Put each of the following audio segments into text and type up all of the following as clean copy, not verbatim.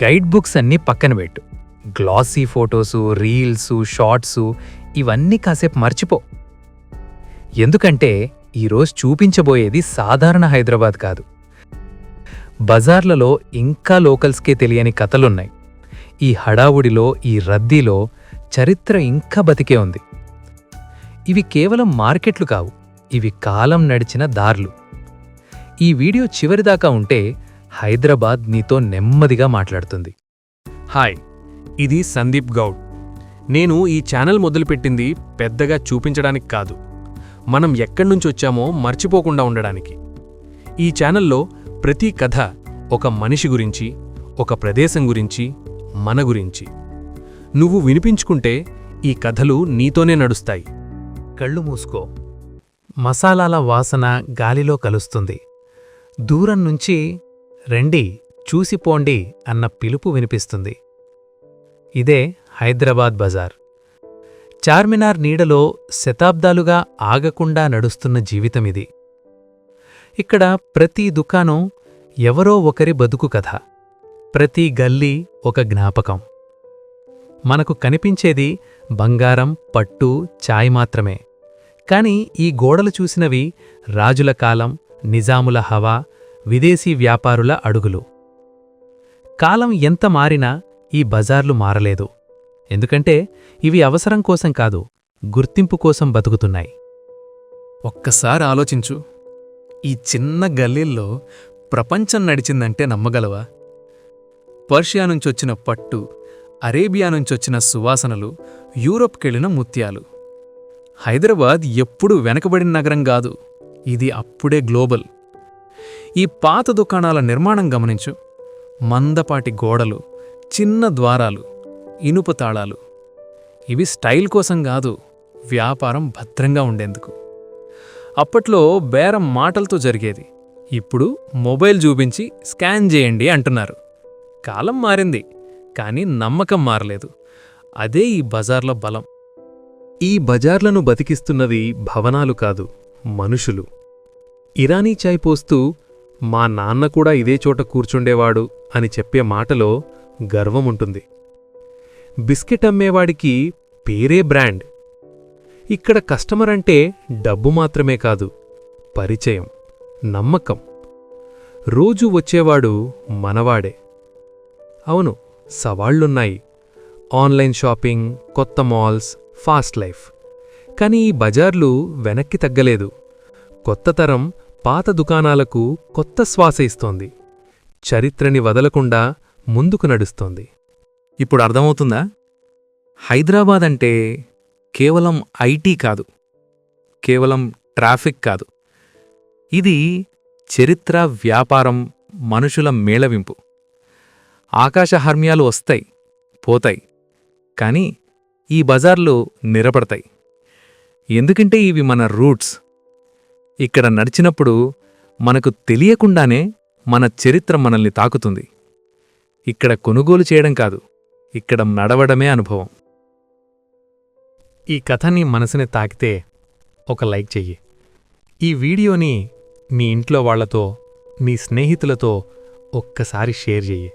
Guide books అన్నీ పక్కన పెట్టు. గ్లాసీ ఫోటోసు, రీల్సు, షార్ట్సు ఇవన్నీ కాసేపు మర్చిపో. ఎందుకంటే ఈరోజు చూపించబోయేది సాధారణ హైదరాబాద్ కాదు. బజార్లలో ఇంకా లోకల్స్కే తెలియని కథలున్నాయి. ఈ హడావుడిలో, ఈ రద్దీలో చరిత్ర ఇంకా బతికే ఉంది. ఇవి కేవలం మార్కెట్లు కావు, ఇవి కాలం నడిచిన దార్లు. ఈ వీడియో చివరిదాకా ఉంటే హైదరాబాద్ నీతో నెమ్మదిగా మాట్లాడుతుంది. హాయ్, ఇది సందీప్ గౌడ్. నేను ఈ ఛానల్ మొదలుపెట్టింది పెద్దగా చూపించడానికి కాదు, మనం ఎక్కడ్నుంచొచ్చామో మర్చిపోకుండా ఉండడానికి. ఈ ఛానల్లో ప్రతి కథ ఒక మనిషి గురించి, ఒక ప్రదేశం గురించి, మన గురించి. నువ్వు వినిపించుకుంటే ఈ కథలు నీతోనే నడుస్తాయి. కళ్ళు మూసుకో. మసాలాల వాసన గాలిలో కలుస్తుంది. దూరం నుంచి రండి, చూసిపోండి అన్న పిలుపు వినిపిస్తుంది. ఇదే హైదరాబాద్ బజార్. చార్మినార్ నీడలో శతాబ్దాలుగా ఆగకుండా నడుస్తున్న జీవితమిది. ఇక్కడ ప్రతి దుకాణం ఎవరో ఒకరి బతుకు కథ, ప్రతి గల్లీ ఒక జ్ఞాపకం. మనకు కనిపించేది బంగారం, పట్టు, చాయ్ మాత్రమే. కాని ఈ గోడలు చూసినవి రాజుల కాలం, నిజాముల హవా, విదేశీ వ్యాపారుల అడుగులు. కాలం ఎంత మారినా ఈ బజార్లు మారలేదు. ఎందుకంటే ఇవి అవసరం కోసం కాదు, గుర్తింపు కోసం బతుకుతున్నాయి. ఒక్కసారి ఆలోచించు, ఈ చిన్న గల్లీల్లో ప్రపంచం నడిచిందంటే నమ్మగలవా? పర్షియా నుంచొచ్చిన పట్టు, అరేబియా నుంచొచ్చిన సువాసనలు, యూరోప్కెళ్లిన ముత్యాలు. హైదరాబాద్ ఎప్పుడూ వెనకబడిన నగరం కాదు, ఇది అప్పుడే గ్లోబల్. ఈ పాత దుకాణాల నిర్మాణం గమనించు. మందపాటి గోడలు, చిన్న ద్వారాలు, ఇనుప తాళాలు. ఇవి స్టైల్ కోసం కాదు, వ్యాపారం భద్రంగా ఉండేందుకు. అప్పట్లో బేరం మాటలతో జరిగేది. ఇప్పుడు మొబైల్ చూపించి స్కాన్ చేయండి అంటున్నారు. కాలం మారింది, కానీ నమ్మకం మారలేదు. అదే ఈ బజార్ల బలం. ఈ బజార్లను బతికిస్తున్నది భవనాలు కాదు, మనుషులు. ఇరానీ చాయ్ పోస్తూ మా నాన్న కూడా ఇదే చోట కూర్చుండేవాడు అని చెప్పే మాటలో గర్వముంటుంది. బిస్కెట్ అమ్మేవాడికి పేరే బ్రాండ్. ఇక్కడ కస్టమర్ అంటే డబ్బు మాత్రమే కాదు, పరిచయం, నమ్మకం. రోజూ వచ్చేవాడు మనవాడే. అవును, సవాళ్లున్నాయి. ఆన్లైన్ షాపింగ్, కొత్త మాల్స్, ఫాస్ట్ లైఫ్. కాని ఈ బజార్లు వెనక్కి తగ్గలేదు. కొత్త తరం పాత దుకాణాలకు కొత్త శ్వాస ఇస్తోంది. చరిత్రని వదలకుండా ముందుకు నడుస్తోంది. ఇప్పుడు అర్థమవుతుందా? హైదరాబాద్ అంటే కేవలం ఐటీ కాదు, కేవలం ట్రాఫిక్ కాదు. ఇది చరిత్ర, వ్యాపారం, మనుషుల మేళవింపు. ఆకాశహర్మ్యాలు వస్తాయి, పోతాయి. కాని ఈ బజార్లు నిలబడతాయి. ఎందుకంటే ఇవి మన రూట్స్. ఇక్కడ నడిచినప్పుడు మనకు తెలియకుండానే మన చరిత్ర మనల్ని తాకుతుంది. ఇక్కడ కొనుగోలు చేయడం కాదు, ఇక్కడ నడవడమే అనుభవం. ఈ కథ నీ మనసుని తాకితే ఒక లైక్ చెయ్యి. ఈ వీడియోని మీ ఇంట్లో వాళ్లతో, మీ స్నేహితులతో ఒక్కసారి షేర్ చెయ్యి.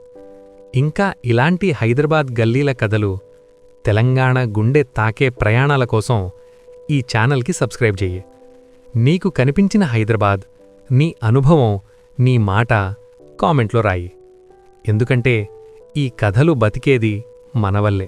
ఇంకా ఇలాంటి హైదరాబాద్ గల్లీల కథలు, తెలంగాణ గుండె తాకే ప్రయాణాల కోసం ఈ ఛానల్కి సబ్స్క్రైబ్ చెయ్యి. నీకు కనిపించిన హైదరాబాద్, నీ అనుభవం, నీ మాట కామెంట్లో రాయి. ఎందుకంటే ఈ కథలు బతికేది మనవల్లే.